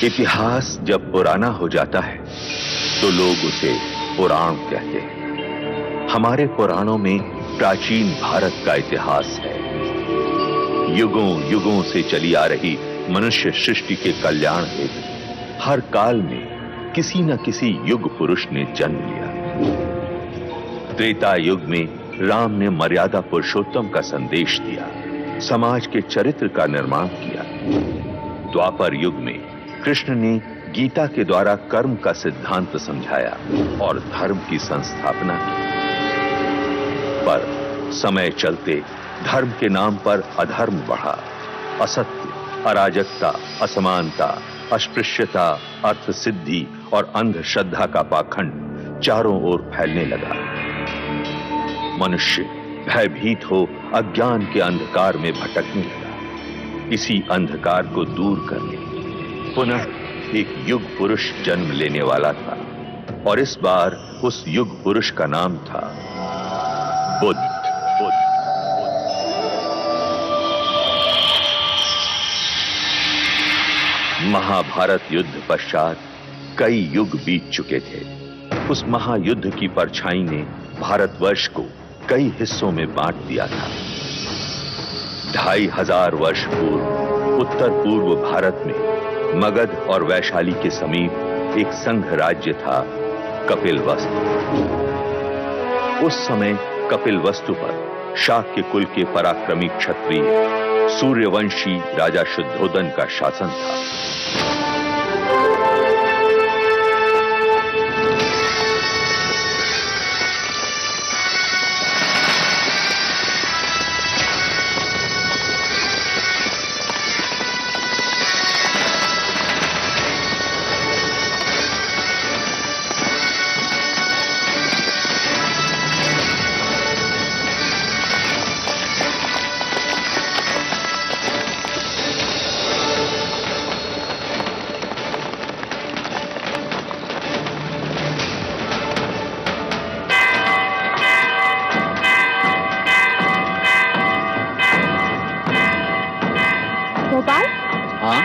इतिहास जब पुराना हो जाता है तो लोग उसे पुराण कहते हैं। हमारे पुराणों में प्राचीन भारत का इतिहास है। युगों युगों से चली आ रही मनुष्य सृष्टि के कल्याण हेतु हर काल में किसी न किसी युग पुरुष ने जन्म लिया। त्रेता युग में राम ने मर्यादा पुरुषोत्तम का संदेश दिया, समाज के चरित्र का निर्माण किया। द्वापर युग में कृष्ण ने गीता के द्वारा कर्म का सिद्धांत समझाया और धर्म की संस्थापना की। पर समय चलते धर्म के नाम पर अधर्म बढ़ा। असत्य, अराजकता, असमानता, अस्पृश्यता, अर्थ सिद्धि और अंधश्रद्धा का पाखंड चारों ओर फैलने लगा। मनुष्य भयभीत हो अज्ञान के अंधकार में भटकने लगा। इसी अंधकार को दूर करने पुनः एक युग पुरुष जन्म लेने वाला था और इस बार उस युग पुरुष का नाम था बुद्ध। महाभारत युद्ध पश्चात कई युग बीत चुके थे। उस महायुद्ध की परछाई ने भारतवर्ष को कई हिस्सों में बांट दिया था। 2500 वर्ष पूर्व उत्तर पूर्व भारत में मगध और वैशाली के समीप एक संघ राज्य था, कपिलवस्तु। उस समय कपिलवस्तु पर शाक्य कुल के पराक्रमी क्षत्रिय सूर्यवंशी राजा शुद्धोदन का शासन था।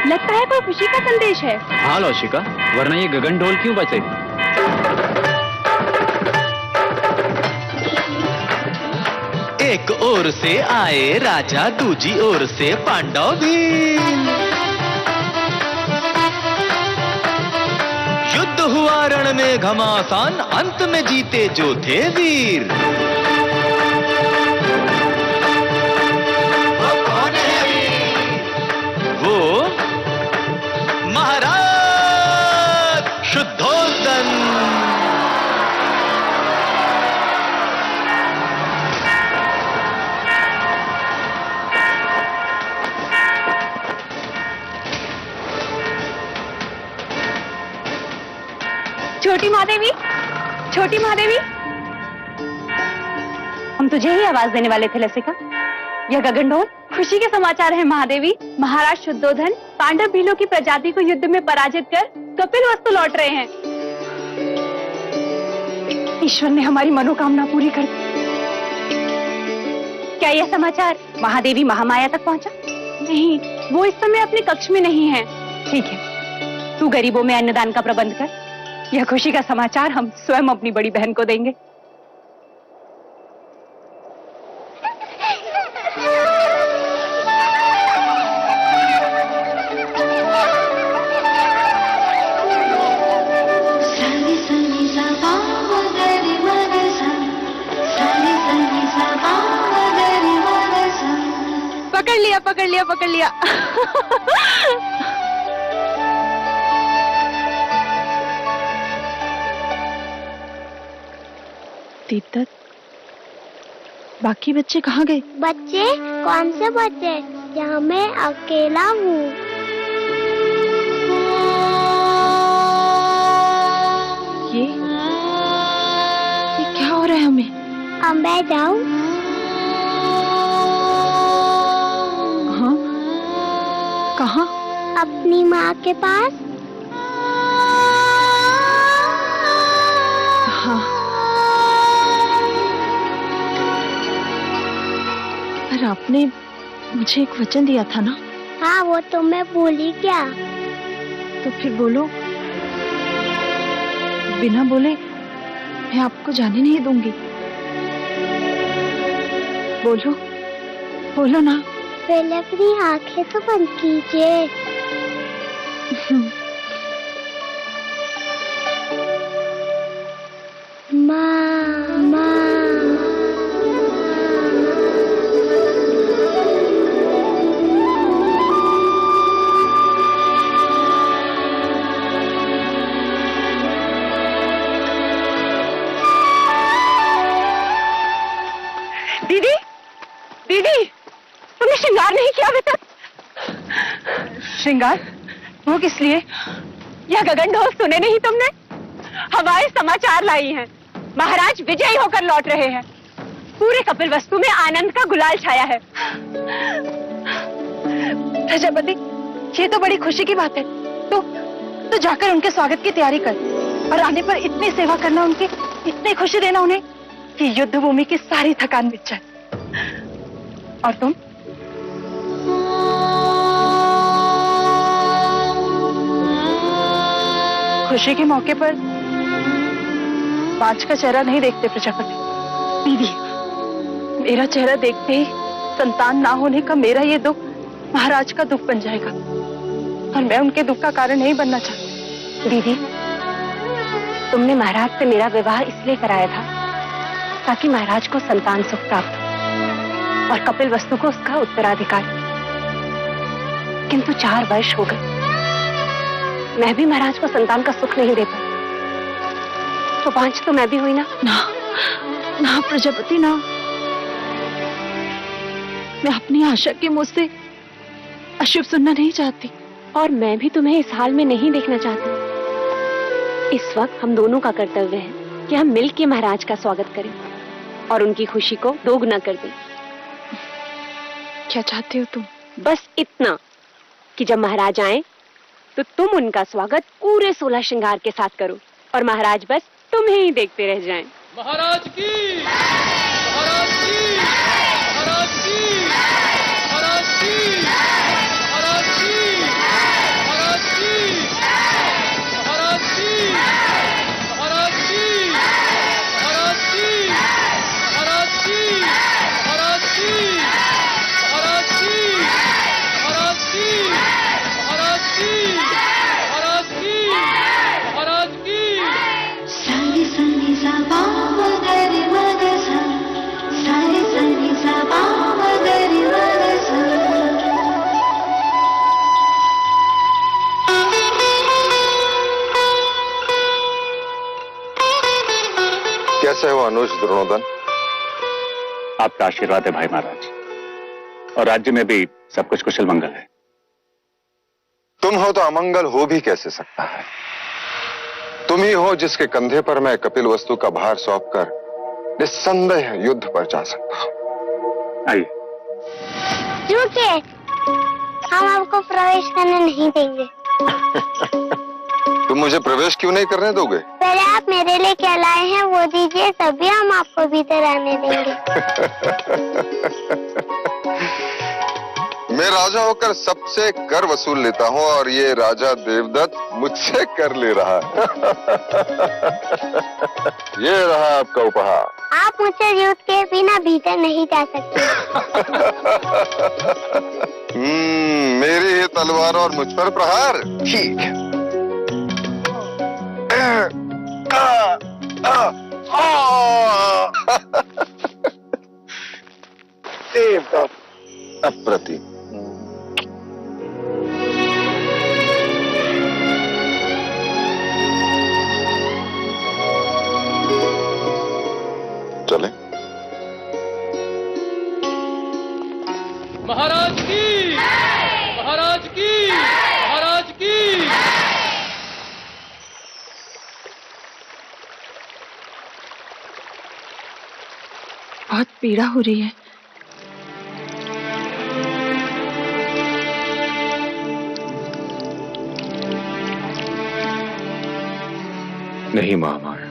लगता है कोई खुशी का संदेश है। हाँ लौशिका, वरना ये गगन ढोल क्यों बजे? एक ओर से आए राजा, दूजी ओर से पांडव भी। युद्ध हुआ रण में घमासान, अंत में जीते जो थे वीर। महाराज शुद्धोदन। छोटी महादेवी, छोटी महादेवी, हम तुझे ही आवाज देने वाले थे लसिका। यह गगन ढोल खुशी के समाचार है महादेवी। महाराज शुद्धोधन पांडव भीलों की प्रजाति को युद्ध में पराजित कर कपिलवस्तु लौट रहे हैं। ईश्वर ने हमारी मनोकामना पूरी कर दी। क्या यह समाचार महादेवी महामाया तक पहुंचा? नहीं, वो इस समय अपने कक्ष में नहीं है। ठीक है, तू गरीबों में अन्नदान का प्रबंध कर। यह खुशी का समाचार हम स्वयं अपनी बड़ी बहन को देंगे। पकड़ लिया, पकड़ लिया, पकड़ लिया। दीप्त, बाकी बच्चे कहाँ गए? बच्चे? कौन से बच्चे? यहाँ मैं अकेला हूँ। ये क्या हो रहा है हमें? मैं जाऊँ? हाँ, कहाँ? अपनी माँ के पास। हाँ, पर आपने मुझे एक वचन दिया था ना? हाँ, वो तो मैं भूली क्या। तो फिर बोलो। बिना बोले मैं आपको जाने नहीं दूंगी। बोलो, बोलो ना। पहले अपनी आंखें तो बंद कीजिए। दीदी, दीदी, तुमने श्रृंगार नहीं किया अभी तक? श्रृंगार? वो किस लिए? यह गगन ढोल सुने नहीं तुमने? हवाएं समाचार लाई हैं। महाराज विजयी होकर लौट रहे हैं। पूरे कपिलवस्तु में आनंद का गुलाल छाया है। प्रजापति, ये तो बड़ी खुशी की बात है। तो जाकर उनके स्वागत की तैयारी कर और आने पर इतनी सेवा करना उनकी, इतनी खुशी देना उन्हें कि युद्ध भूमि की सारी थकान मिट जाए। और तुम? खुशी के मौके पर पांच का चेहरा नहीं देखते प्रजापति। दीदी, मेरा चेहरा देखते ही संतान ना होने का मेरा ये दुख महाराज का दुख बन जाएगा और मैं उनके दुख का कारण नहीं बनना चाहती। दीदी, तुमने महाराज से मेरा विवाह इसलिए कराया था ताकि महाराज को संतान सुख प्राप्त हो और कपिलवस्तु को उसका उत्तराधिकार। किंतु 4 वर्ष हो गए, मैं भी महाराज को संतान का सुख नहीं दे पाई। तो 5 तो मैं भी हुई ना। ना प्रजापति ना, मैं अपनी आशा के मुंह से अशुभ सुनना नहीं चाहती और मैं भी तुम्हें इस हाल में नहीं देखना चाहती। इस वक्त हम दोनों का कर्तव्य है कि हम मिलकर महाराज का स्वागत करें और उनकी खुशी को दोगुना कर दें। क्या चाहती हो तुम? बस इतना कि जब महाराज आए तो तुम उनका स्वागत पूरे 16 श्रृंगार के साथ करो और महाराज बस तुम्हें ही देखते रह जाएं। महाराज की, महाराज की, महाराज की, महाराज की, महाराज की, महाराज की, महाराज की, महाराज की, महाराज की, महाराज की, महाराज की, महाराज की, महाराज की, महाराज की, महाराज की, महाराज की। सारे संगी सा मगरी मगसा, सारे संगी सा मगरी मगसा। कैसे हो अनुज द्रोणोदन? आपका आशीर्वाद है भाई महाराज, और राज्य में भी सब कुछ कुशल मंगल है। तुम हो तो अमंगल हो भी कैसे सकता है? तुम ही हो जिसके कंधे पर मैं कपिलवस्तु का भार सौंपकर निस्संदेह युद्ध पर जा सकता हूं। आइए। रुकिए, हम आपको प्रवेश करने नहीं देंगे। तुम मुझे प्रवेश क्यों नहीं करने दोगे? पहले आप मेरे लिए क्या लाए हैं वो दीजिए, तभी हम आपको भीतर आने देंगे। मैं राजा होकर सबसे कर वसूल लेता हूं और ये राजा देवदत्त मुझसे कर ले रहा है। ये रहा आपका उपहार। आप मुझसे युद्ध के बिना भीतर नहीं जा सकते। मेरी ही तलवार और मुझ पर प्रहार। ठीक है। देवदत्त अप्रतिम। चले। महाराज की, महाराज की, महाराज की। बहुत पीड़ा हो रही है। नहीं महामाया,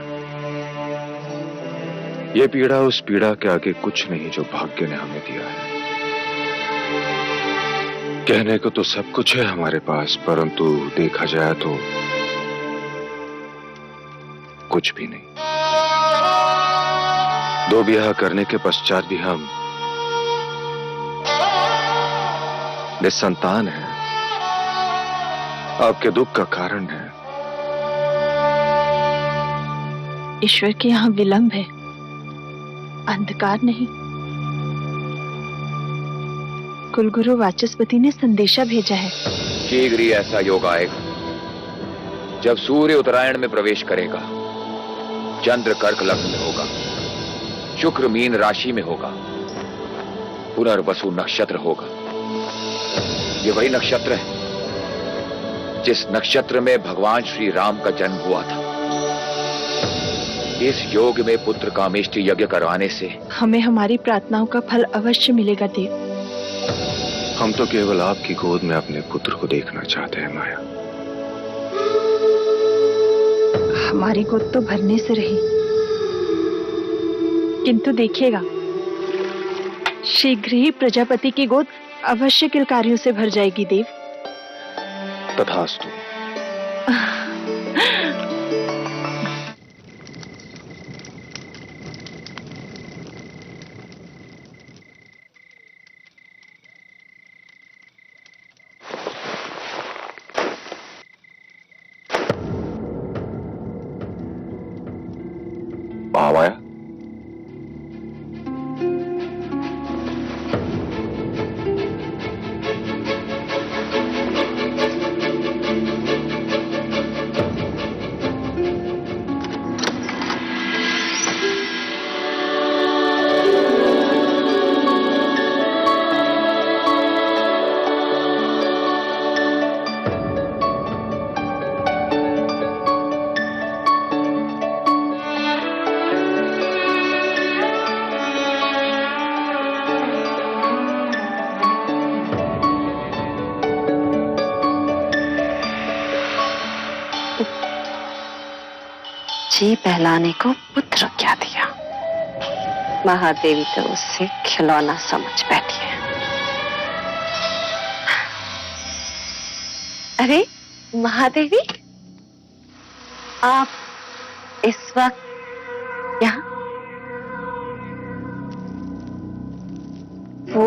ये पीड़ा उस पीड़ा के आगे कुछ नहीं जो भाग्य ने हमें दिया है। कहने को तो सब कुछ है हमारे पास, परंतु देखा जाए तो कुछ भी नहीं। 2 ब्याह करने के पश्चात भी हम निसंतान हैं। आपके दुख का कारण है। ईश्वर के यहाँ विलंब है, अंधकार नहीं। कुलगुरु वाचस्पति ने संदेशा भेजा है। शीघ्र ही ऐसा योग आएगा जब सूर्य उत्तरायण में प्रवेश करेगा, चंद्र कर्क लग्न में होगा, शुक्र मीन राशि में होगा, पुनर्वसु नक्षत्र होगा। ये वही नक्षत्र है जिस नक्षत्र में भगवान श्री राम का जन्म हुआ था। इस योग में पुत्र कामेष्टि यज्ञ करवाने से हमें हमारी प्रार्थनाओं का फल अवश्य मिलेगा देव। हम तो केवल आपकी गोद में अपने पुत्र को देखना चाहते हैं माया। हमारी गोद तो भरने से रही, किंतु देखिएगा शीघ्र ही प्रजापति की गोद अवश्य किलकारियों से भर जाएगी देव। तथास्तु। महामाया, जी बहलाने को पुत्र क्या दिया, महादेवी तो उससे खिलौना समझ बैठी है। अरे महादेवी, आप इस वक्त यहाँ? वो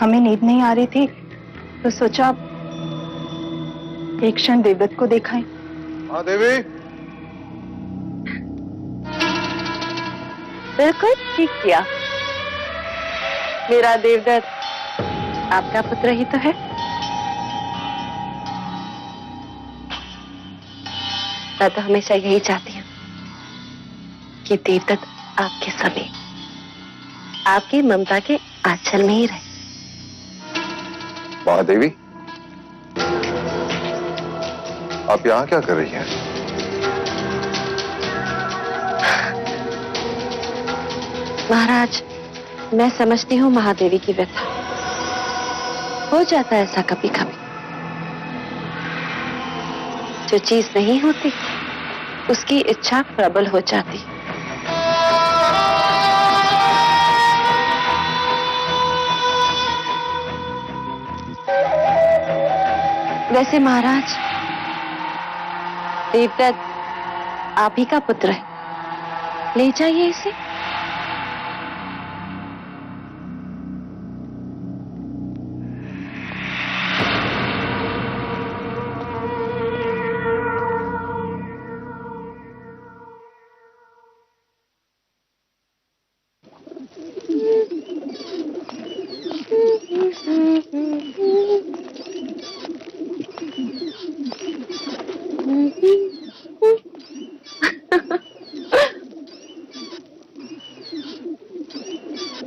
हमें नींद नहीं आ रही थी तो सोचा एक क्षण देवदत्त को दिखाएं। महादेवी, बिल्कुल ठीक किया। मेरा देवदत्त आपका पुत्र ही तो है। मैं तो हमेशा यही चाहती हूँ कि देवदत्त आपके समीप, आपकी ममता के आंचल में ही रहे। महादेवी, आप यहाँ क्या कर रही हैं? महाराज, मैं समझती हूँ महादेवी की व्यथा। हो जाता है ऐसा कभी कभी। जो चीज नहीं होती उसकी इच्छा प्रबल हो जाती। वैसे महाराज, देवदत्त आप ही का पुत्र है, ले जाइए इसे।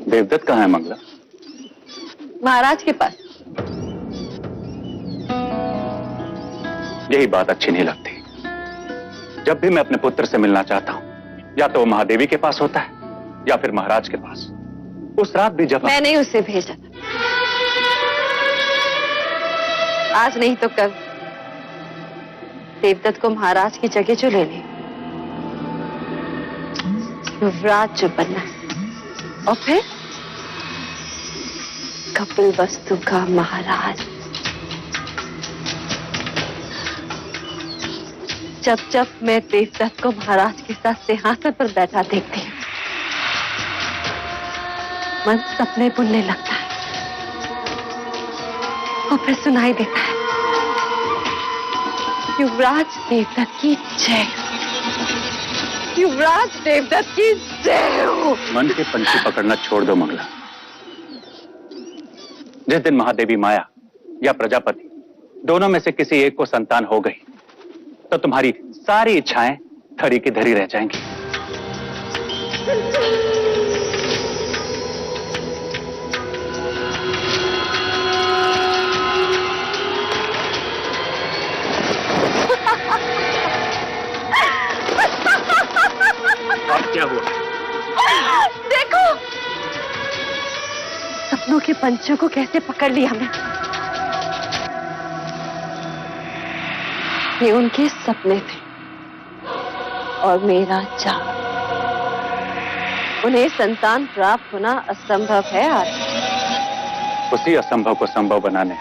देवदत्त कहाँ है मंगला? महाराज के पास। यही बात अच्छी नहीं लगती। जब भी मैं अपने पुत्र से मिलना चाहता हूं, या तो वो महादेवी के पास होता है या फिर महाराज के पास। उस रात भी जब मैंने उसे भेजा था, आज नहीं तो कल देवदत्त को महाराज की जगह जो ले ले, युवराज जो बनना है, और फिर कपिल वस्तु का महाराज। जब जब मैं देवदत्त को महाराज के साथ सिंहासन पर बैठा देखती हूँ, मन सपने बुनने लगता है और फिर सुनाई देता है, युवराज देवदत्त की जय, युवराज देवदत्त की जय हो। मन के पंछी पकड़ना छोड़ दो मंगला। जिस दिन महादेवी माया या प्रजापति दोनों में से किसी एक को संतान हो गई तो तुम्हारी सारी इच्छाएं धरी की धरी रह जाएंगी। अब क्या हुआ? देखो, सपनों के पंछियों को कैसे पकड़ लिया मैं। ये उनके सपने थे और मेरा चाव। उन्हें संतान प्राप्त होना असंभव है आज। उसी असंभव को संभव बनाने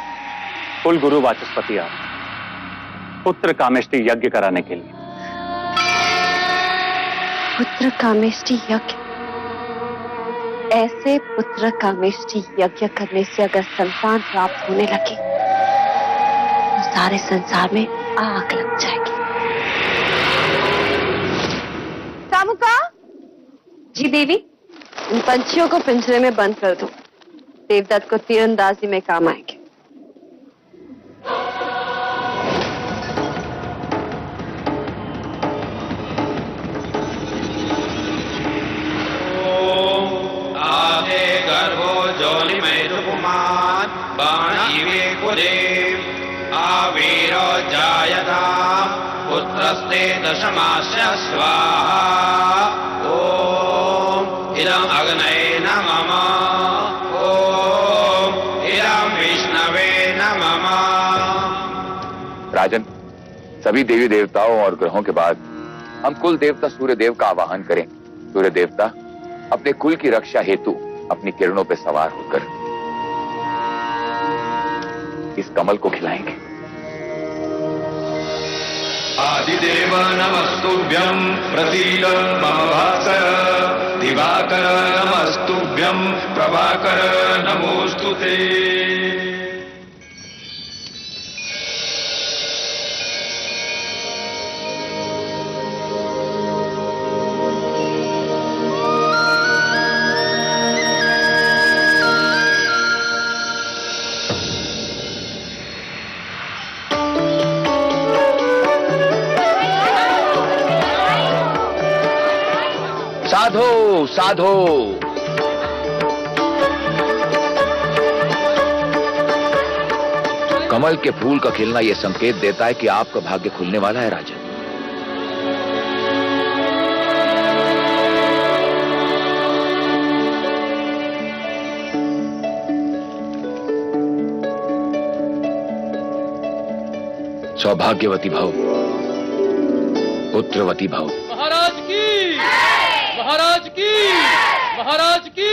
कुल गुरु वाचस्पति आ पुत्र कामेष्टि यज्ञ कराने के लिए। पुत्र कामेष्टि यज्ञ? ऐसे पुत्र कामेष्टि यज्ञ करने से अगर संतान प्राप्त होने लगे तो सारे संसार में आग लग जाएगी। सामुका? जी देवी। इन पंछियों को पिंजरे में बंद कर दो, देवदत्त को तीरंदाजी में काम आएंगे। आदे गर्भो जोनि में कुमार बाण इवे कुले आवीरो जायता पुत्रस्ते दशमास्य स्वाहा ओम इदं अग्नये नमः ओम इदं विष्णवे नमः। राजन, सभी देवी देवताओं और ग्रहों के बाद हम कुल देवता सूर्य देव का आवाहन करें। सूर्य देवता अपने कुल की रक्षा हेतु अपनी किरणों पर सवार होकर इस कमल को खिलाएंगे। आदिदेव नमस्तुभ्यं प्रसीद मम भास्कर दिवाकर नमस्तुभ्यं प्रभाकर नमोस्तुते। साधो साधो। कमल के फूल का खिलना यह संकेत देता है कि आपका भाग्य खुलने वाला है राजन। सौभाग्यवती भव, पुत्रवती भव। महाराज की, महाराज की, महाराज की।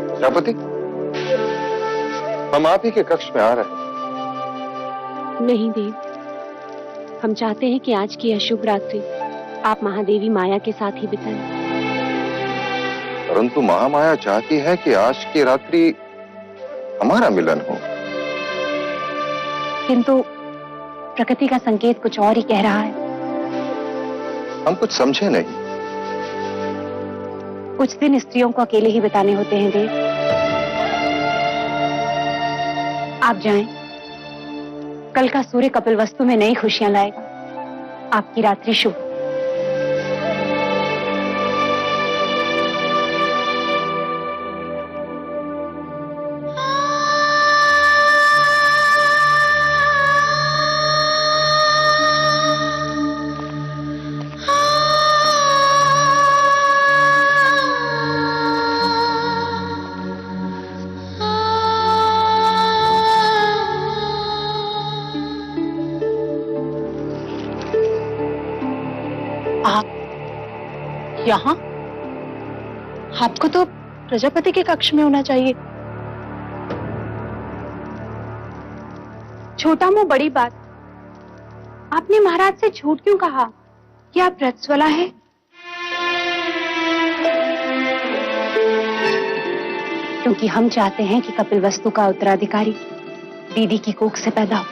प्रजापति, हम आप ही के कक्ष में आ रहे हैं। नहीं देव, हम चाहते हैं कि आज की अशुभ रात्रि आप महादेवी माया के साथ ही बिताएं। परंतु महामाया चाहती है कि आज की रात्रि हमारा मिलन हो। किंतु प्रकृति का संकेत कुछ और ही कह रहा है। हम कुछ समझे नहीं। कुछ दिन स्त्रियों को अकेले ही बिताने होते हैं देव। आप जाएं। कल का सूर्य कपिल वस्तु में नई खुशियां लाएगा। आपकी रात्रि शुभ। यहाँ? आपको तो प्रजापति के कक्ष में होना चाहिए। छोटा मुंह बड़ी बात। आपने महाराज से झूठ क्यों कहा कि आप रजस्वला हैं? क्योंकि हम चाहते हैं कि कपिलवस्तु का उत्तराधिकारी दीदी की कोख से पैदा हो।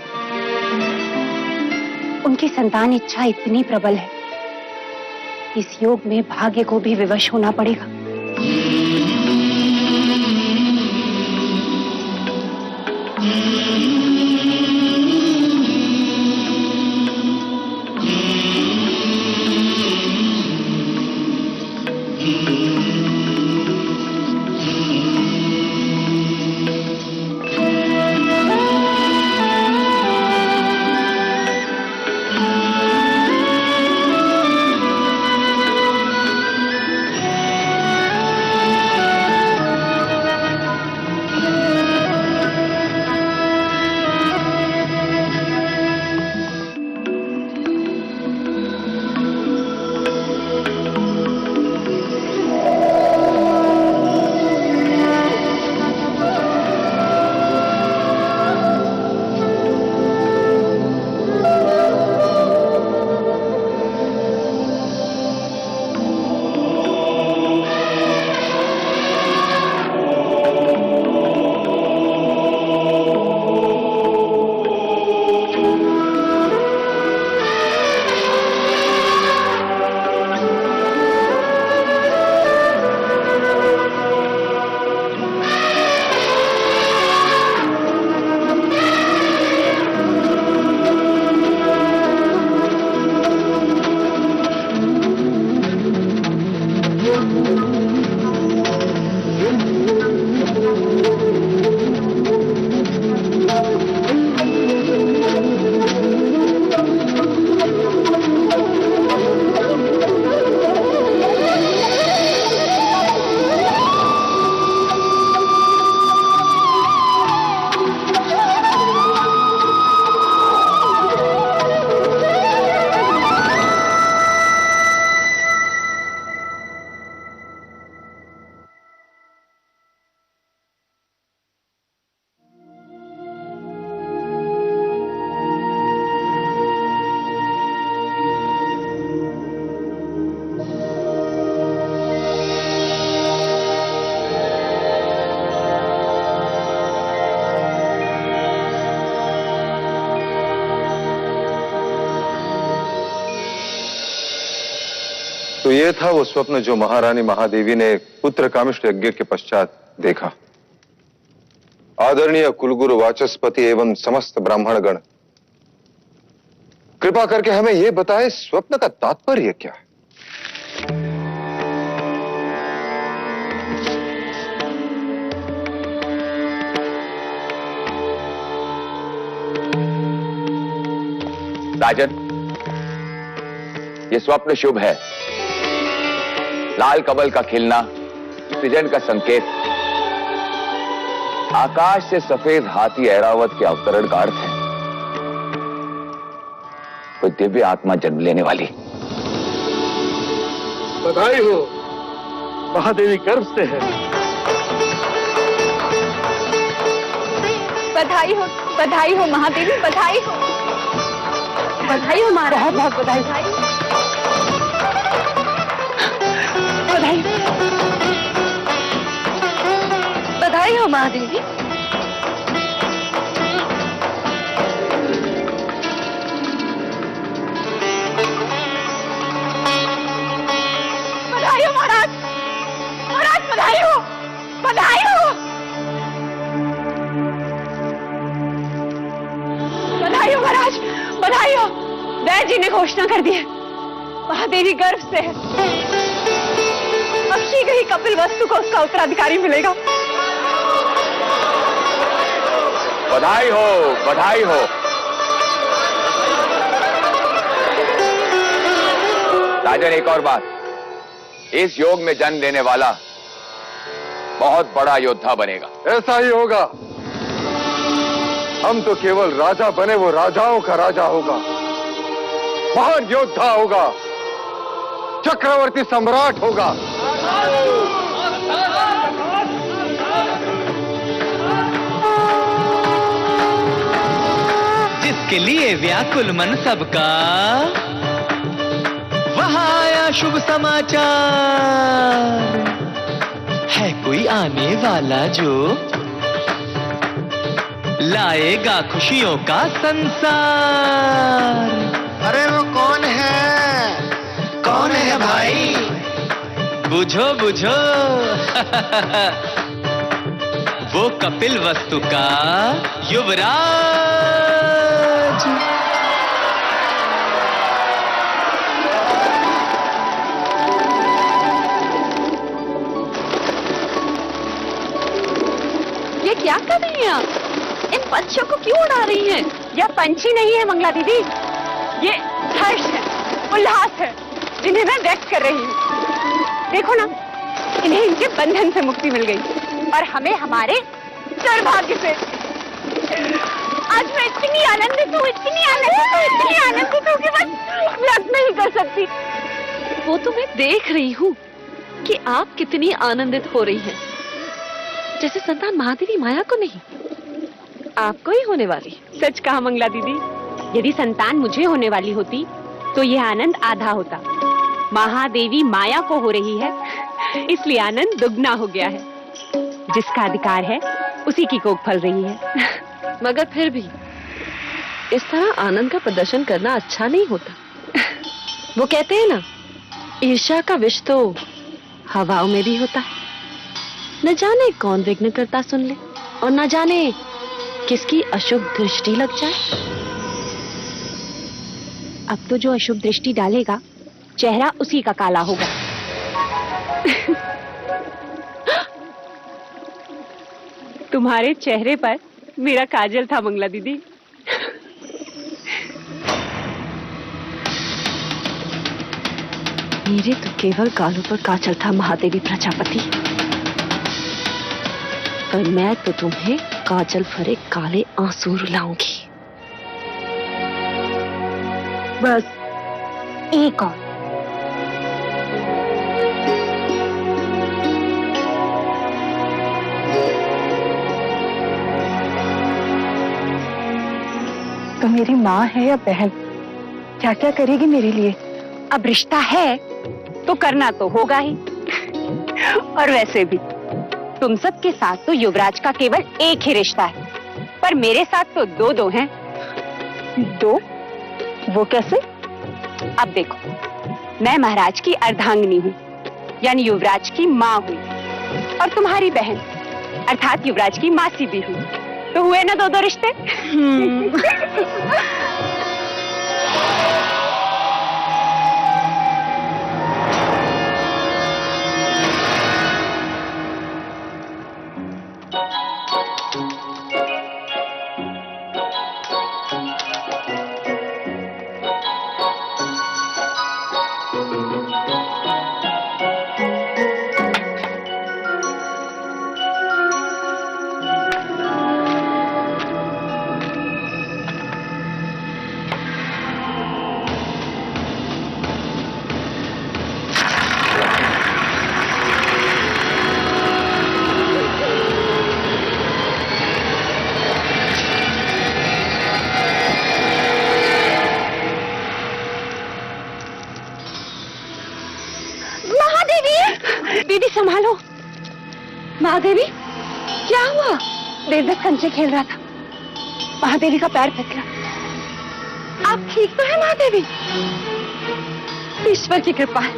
उनकी संतान इच्छा इतनी प्रबल है, इस योग में भाग्य को भी विवश होना पड़ेगा। तो ये था वो स्वप्न जो महारानी महादेवी ने पुत्र कामिष्ठ यज्ञ के पश्चात देखा। आदरणीय कुलगुरु वाचस्पति एवं समस्त ब्राह्मणगण, कृपा करके हमें यह बताएं, स्वप्न का तात्पर्य क्या है? राजन, ये स्वप्न शुभ है। लाल कमल का खिलना सृजन का संकेत, आकाश से सफेद हाथी ऐरावत के अवतरण का अर्थ है। कोई दिव्य आत्मा जन्म लेने वाली। बधाई हो, महादेवी गर्भ से है। बधाई हो महादेवी, बधाई हो महाराज, बहुत बधाई। बधाई हो महादेवी। बधाई हो महाराज, बधाई हो महाराज। बधाई हो। वैद्य जी ने घोषणा कर दी है, महादेवी गर्भ से है। अब शीघ्र ही कपिलवस्तु को उसका उत्तराधिकारी मिलेगा। बधाई हो, बधाई हो। राजन, एक और बात, इस योग में जन्म लेने वाला बहुत बड़ा योद्धा बनेगा। ऐसा ही होगा। हम तो केवल राजा बने, वो राजाओं का राजा होगा, महान योद्धा होगा। चक्रवर्ती सम्राट होगा। जिसके लिए व्याकुल मन सबका, वहां आया शुभ समाचार। है कोई आने वाला जो लाएगा खुशियों का संसार। अरे वो कौन है? कौन है भाई? बुझो बुझो। वो कपिल वस्तु का युवराज। ये क्या कर रही हैं आप? इन पंछियों को क्यों उड़ा रही हैं? यह पंछी नहीं है मंगला दीदी, ये हर्ष है, उल्लास है, जिन्हें मैं व्यक्त कर रही हूँ। देखो ना, इन्हें इनके बंधन से मुक्ति मिल गई और हमें हमारे सौभाग्य से। आज मैं इतनी आनंदित हूँ, इतनी आनंदित हूँ कि बस व्यक्त नहीं कर सकती। वो तो मैं देख रही हूँ कि आप कितनी आनंदित हो रही हैं। जैसे संतान महादेवी माया को नहीं, आपको ही होने वाली। सच कहा मंगला दीदी, यदि संतान मुझे होने वाली होती तो यह आनंद आधा होता। महादेवी माया को हो रही है, इसलिए आनंद दुगना हो गया है। जिसका अधिकार है उसी की कोख फल रही है। मगर फिर भी इस तरह आनंद का प्रदर्शन करना अच्छा नहीं होता। वो कहते हैं ना, ईर्ष्या का विष तो हवाओं में भी होता है। न जाने कौन विघ्न करता सुन ले और न जाने किसकी अशुभ दृष्टि लग जाए। अब तो जो अशुभ दृष्टि डालेगा चेहरा उसी का काला होगा। तुम्हारे चेहरे पर मेरा काजल था मंगला दीदी। मेरे तो केवल गालों पर काजल था महादेवी प्रजापति, पर मैं तो तुम्हें काजल भरे काले आंसू रुलाऊंगी। बस एक और। तो मेरी माँ है या बहन, क्या क्या करेगी मेरे लिए? अब रिश्ता है तो करना तो होगा ही। और वैसे भी तुम सबके साथ तो युवराज का केवल एक ही रिश्ता है, पर मेरे साथ तो दो दो हैं। दो? वो कैसे? अब देखो, मैं महाराज की अर्धांगिनी हूँ, यानी युवराज की माँ हुई, और तुम्हारी बहन अर्थात युवराज की मासी भी हुई। तो हुए ना दो दो रिश्ते। दीदी संभालो। महादेवी, क्या हुआ? देवदत्त कंचे खेल रहा था, महादेवी का पैर फिसला। आप ठीक तो है महादेवी? ईश्वर की कृपा है,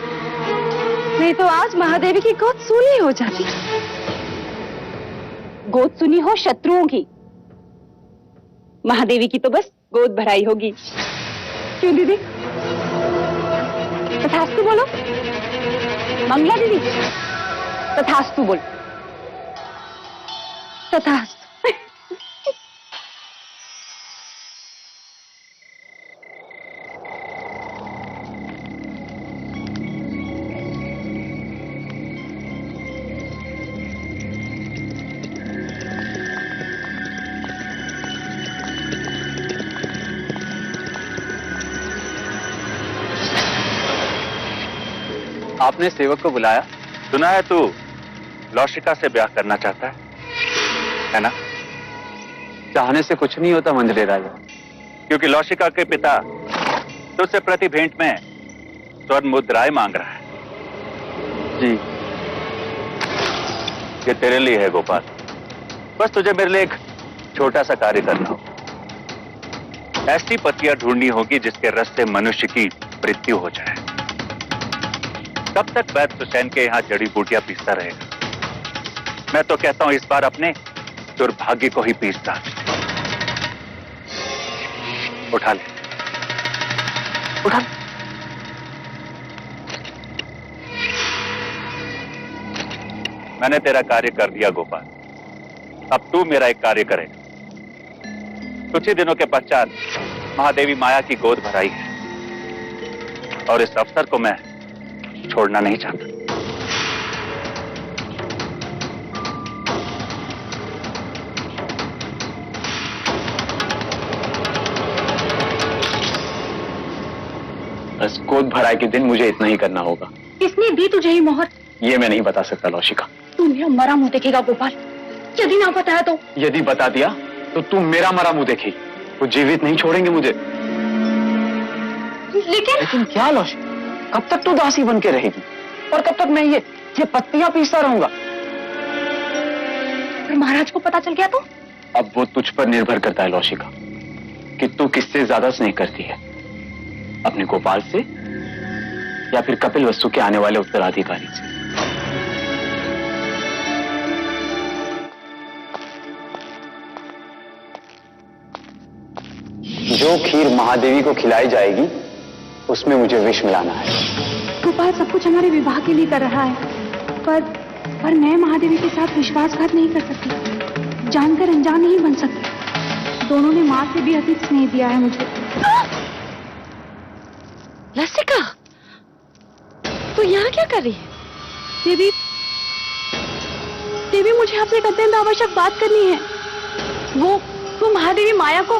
नहीं तो आज महादेवी की गोद सूनी हो जाती। गोद सुनी हो शत्रुओं की, महादेवी की तो बस गोद भराई होगी। क्यों दीदी? तथास्तु बोलो मंगला दीदी, तथास्तु बोल। तथास्तु। आपने सेवक को बुलाया? सुना है तू लौशिका से ब्याह करना चाहता है ना? चाहने से कुछ नहीं होता मंजरे राजा, क्योंकि लौशिका के पिता तुझसे प्रति भेंट में स्वर्ण मुद्राएं मांग रहा है। जी। ये तेरे लिए है गोपाल, बस तुझे मेरे लिए एक छोटा सा कार्य करना होगा। ऐसी पतियां ढूंढनी होगी जिसके रस से मनुष्य की मृत्यु हो जाए। तब तक वैद्य सुसैन के यहाँ जड़ी बूटियां पीसता रहेगा। मैं तो कहता हूं इस बार अपने दुर्भाग्य को ही पीसता। उठा ले, उठा ले। मैंने तेरा कार्य कर दिया गोपाल, अब तू मेरा एक कार्य करेगा। कुछ ही दिनों के पश्चात महादेवी माया की गोद भराई है और इस अवसर को मैं छोड़ना नहीं चाहता। बस गोद भराई के दिन मुझे इतना ही करना होगा। किसने दी तुझे ये मोहर? ये मैं नहीं बता सकता लौशिका। तू मेरा मरा मुंह देखेगा गोपाल, यदि ना बताया तो? यदि बता दिया तो तू मेरा मरा मुंह देखेगी। वो जीवित नहीं छोड़ेंगे मुझे। लेकिन क्या लौशिका, कब तक तू दासी बन के रहेगी और कब तक मैं ये पत्तियां पीसता रहूंगा? फिर महाराज को पता चल गया तो? अब वो तुझ पर निर्भर करता है लौशिका कि तू किससे ज्यादा स्नेह करती है, अपने गोपाल से या फिर कपिल वस्तु के आने वाले उत्तराधिकारी से। जो खीर महादेवी को खिलाई जाएगी उसमें मुझे विष मिलाना है। गोपाल सब कुछ हमारे विवाह के लिए कर रहा है, पर मैं महादेवी के साथ विश्वासघात नहीं कर सकती, जानकर अनजान नहीं बन सकती। दोनों ने मां से भी अधिक स्नेह दिया है मुझे। लसिका, तू यहाँ क्या कर रही है? देवी मुझे आपसे एक अत्यंत आवश्यक बात करनी है। वो महादेवी माया को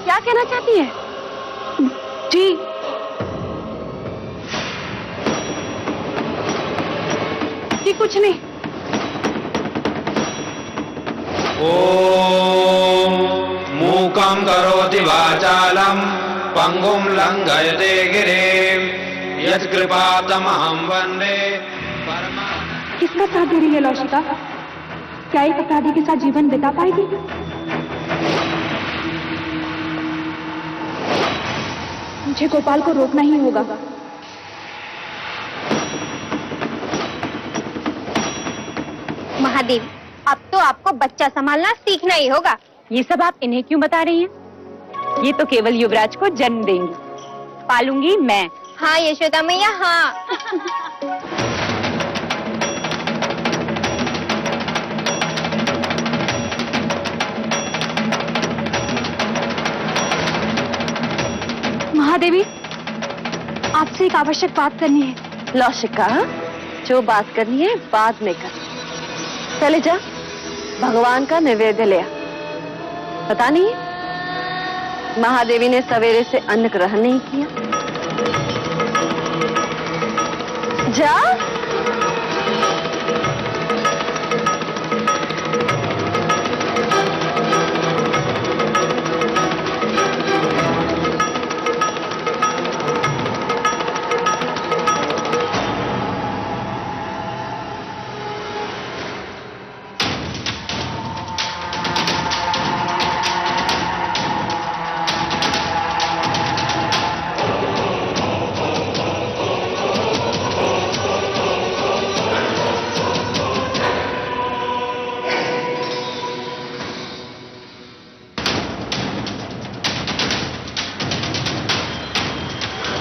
क्या कहना चाहती है? जी कुछ नहीं। ओम मूकं करोति वाचालं पंगुं लंघयते गिरिं यत्कृपातमहं वन्दे। किसका साथ दे रही है लौशिका? क्या एक अपराधी के साथ जीवन बिता पाएगी? मुझे गोपाल को रोकना ही होगा। महादेवी, अब तो आपको बच्चा संभालना सीखना ही होगा। ये सब आप इन्हें क्यों बता रही हैं? ये तो केवल युवराज को जन्म देंगी, पालूंगी मैं। हाँ यशोदा मैया, हाँ। महादेवी, आपसे एक आवश्यक बात करनी है। लौशिका, जो बात करनी है बाद में कर। चले जा, भगवान का नैवेद्य ले आ। पता नहीं महादेवी ने सवेरे से अन्न ग्रहण नहीं किया। जा।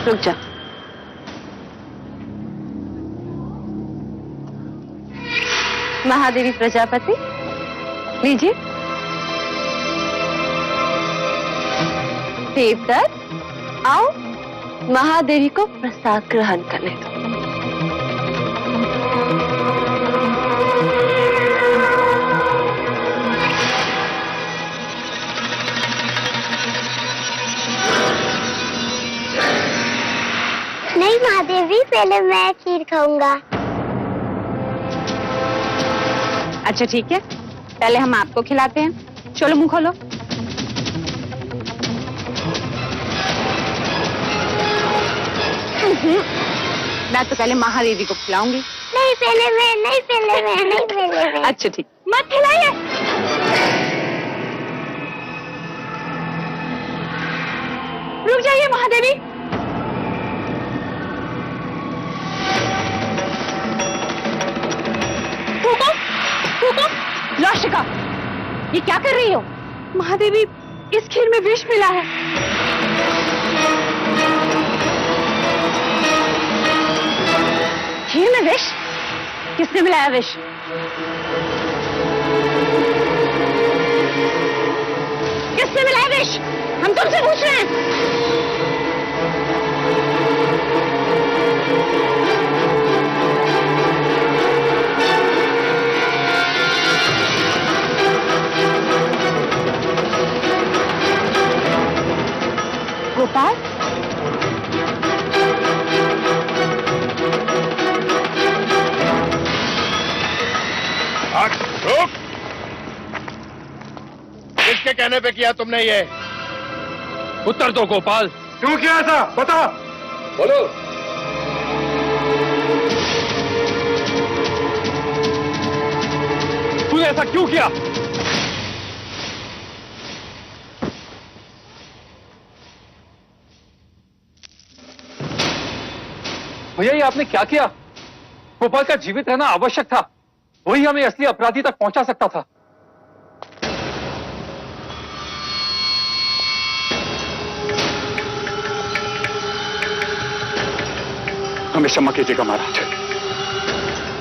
रुक जा। महादेवी प्रजापति, लीजिए। देवदत्त, आओ महादेवी को प्रसाद ग्रहण करने दो। पहले मैं खीर खाऊंगा। अच्छा ठीक है, पहले हम आपको खिलाते हैं। चलो मुंह खोलो। मैं तो पहले महादेवी को खिलाऊंगी। नहीं पहले मैं, नहीं पहले मैं, नहीं पहले मैं। अच्छा ठीक, मत खिलाइए। रुक जाइए महादेवी। फूको, फूको। लौशिका, ये क्या कर रही हो? महादेवी, इस खीर में विष मिला है। खीर में विष? किसने मिलाया विष? किसने मिलाया विष? हम तुमसे पूछ रहे हैं। गोपाल, रुक! किसके कहने पे किया तुमने ये? उत्तर दो गोपाल, क्यों किया था? बता। बोलो। तूने ऐसा क्यों किया? भैया, ये आपने क्या किया? गोपाल का जीवित रहना आवश्यक था, वही हमें असली अपराधी तक पहुंचा सकता था। हमें क्षमा कीजिएगा महाराज,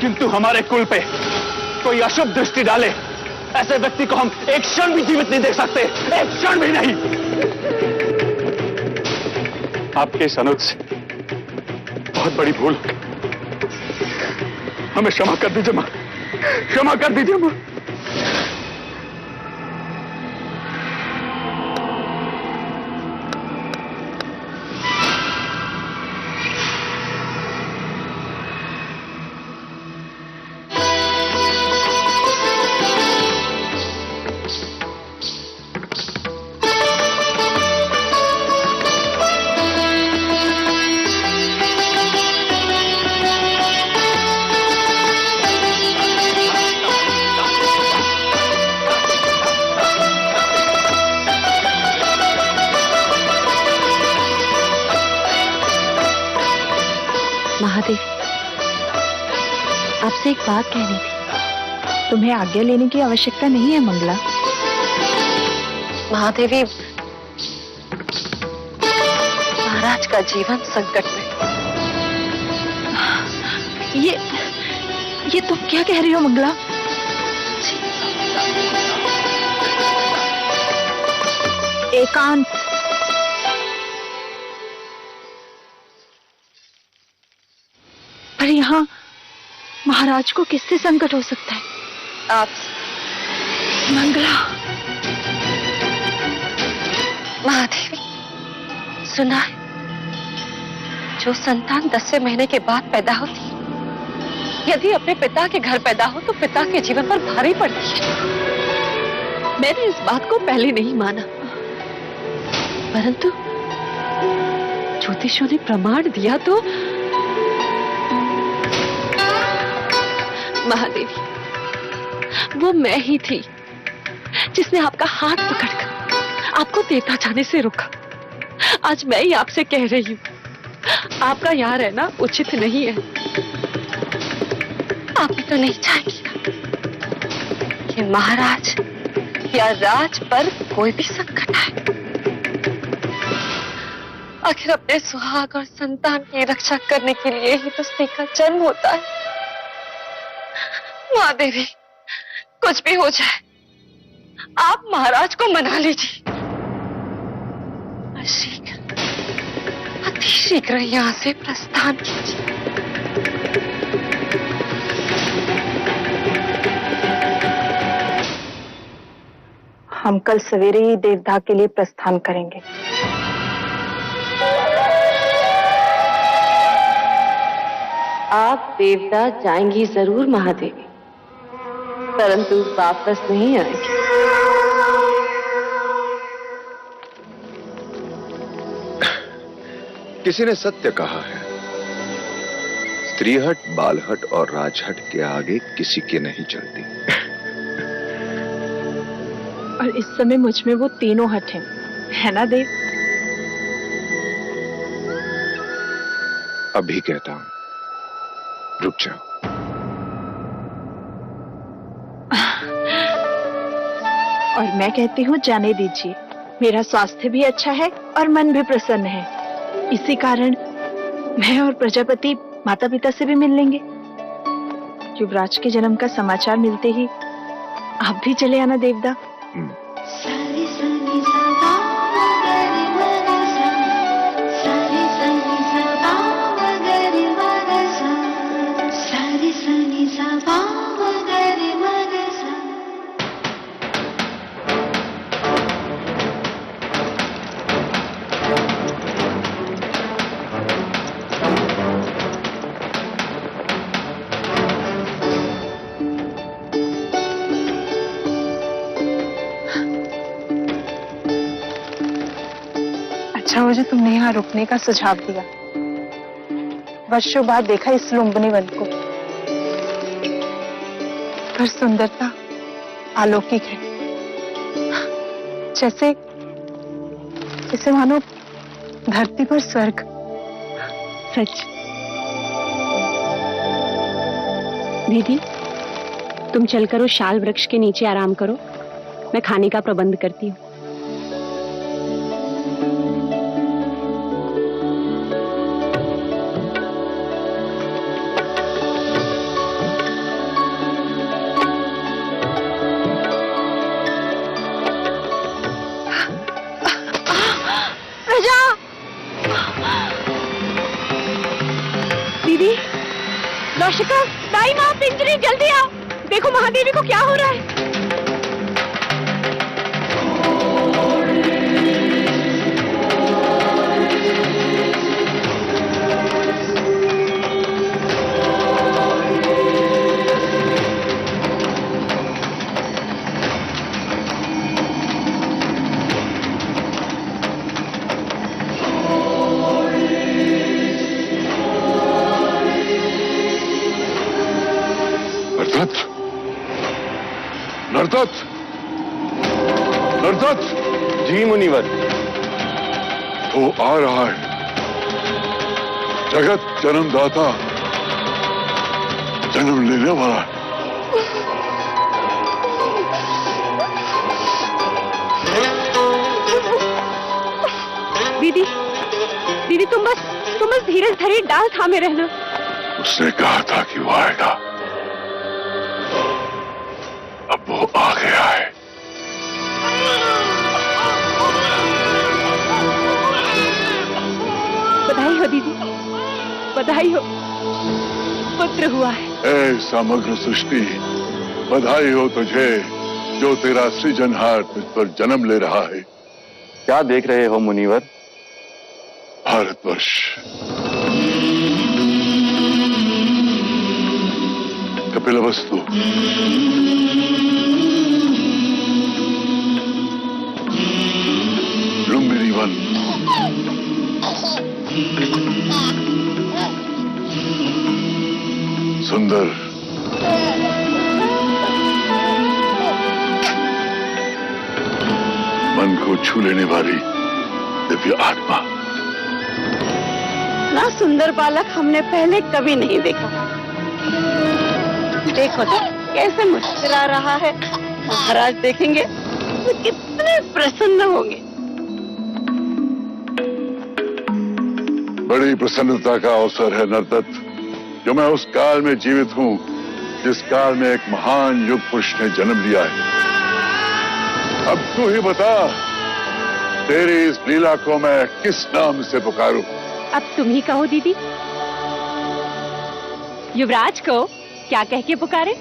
किंतु हमारे कुल पे कोई अशुभ दृष्टि डाले ऐसे व्यक्ति को हम एक क्षण भी जीवित नहीं देख सकते, एक क्षण भी नहीं। आपके इस अनुज से बहुत बड़ी भूल हो गई, हमें क्षमा कर दीजिए मां, क्षमा कर दीजिए मां। महादेवी, आपसे एक बात कहनी थी। तुम्हें आज्ञा लेने की आवश्यकता नहीं है मंगला। महादेवी, महाराज का जीवन संकट में। ये तुम क्या कह रही हो मंगला? एकांत, पर यहाँ महाराज को किससे संकट हो सकता है? आप मंगला। महादेवी, सुना है, जो संतान 10वें महीने के बाद पैदा होती, यदि अपने पिता के घर पैदा हो तो पिता के जीवन पर भारी पड़ती है। मैंने इस बात को पहले नहीं माना, परंतु ज्योतिषों ने प्रमाण दिया तो महादेवी, वो मैं ही थी जिसने आपका हाथ पकड़कर आपको देवता जाने से रोका। आज मैं ही आपसे कह रही हूँ, आपका यहाँ रहना उचित नहीं है। आप भी तो नहीं चाहेंगे कि महाराज या राज पर कोई भी संकट आए। आखिर अपने सुहाग और संतान की रक्षा करने के लिए ही तो स्त्री का जन्म होता है। महादेवी, कुछ भी हो जाए, आप महाराज को मना लीजिए। शीघ्र, अति शीघ्र यहाँ से प्रस्थान कीजिए। हम कल सवेरे ही देवदाह के लिए प्रस्थान करेंगे। आप देवता जाएंगी जरूर महादेवी, परंतु वापस नहीं आएंगी। किसी ने सत्य कहा है, स्त्रीहट, बालहट और राजहट के आगे किसी की नहीं चलती। और इस समय मुझ में वो तीनों हट हैं, है ना देव? अभी कहता हूं, रुक जाओ। और मैं कहती हूँ जाने दीजिए, मेरा स्वास्थ्य भी अच्छा है और मन भी प्रसन्न है। इसी कारण मैं और प्रजापति माता पिता से भी मिल लेंगे। युवराज के जन्म का समाचार मिलते ही आप भी चले आना देवदा। अच्छा मुझे तुमने यहाँ रुकने का सुझाव दिया। वर्षों बाद देखा इस लुम्बिनी वन को, पर सुंदरता अलौकिक है, जैसे जैसे मानो धरती पर स्वर्ग। सच। दीदी, तुम चलकर उस शाल वृक्ष के नीचे आराम करो, मैं खाने का प्रबंध करती हूँ। लौशिका, दाई माँ, पिंजरी, जल्दी आओ, देखो महादेवी को क्या हो रहा है। नर्तत, नर्तत। जी मुनिवर। वो आ रहा है, जगत जन्मदाता, जन्म लेने वाला है। दीदी, दीदी तुम बस धीरज धरे डाल थामे रहना। उसने कहा था कि वो आएगा, अब वो आ गया है। बधाई हो दीदी, बधाई हो, पुत्र हुआ है। ऐ समग्र सृष्टि, बधाई हो तुझे, जो तेरा सृजनहार तुझ पर जन्म ले रहा है। क्या देख रहे हो मुनिवर? भारतवर्ष, कपिलवस्तु, लुम्बिनी वन, सुंदर, मन को छू लेने वाली दिव्य आत्मा। ना सुंदर बालक हमने पहले कभी नहीं देखा। देखो तो कैसे मुस्कुरा रहा है, महाराज देखेंगे तो कितने प्रसन्न होंगे। बड़ी प्रसन्नता का अवसर है नर्तत, जो मैं उस काल में जीवित हूँ जिस काल में एक महान युग पुरुष ने जन्म लिया है। अब तू ही बता, तेरी इस लीला को मैं किस नाम से पुकारूं? अब तुम ही कहो दीदी। युवराज को क्या कह के पुकारे?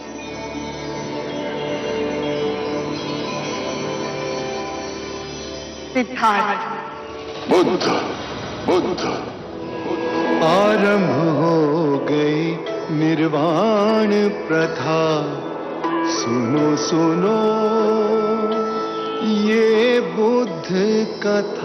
सिद्धार्थ। बुद्ध, बुद्ध। आरंभ हो गई निर्वाण प्रथा सुनो सुनो ये बुद्ध कथा।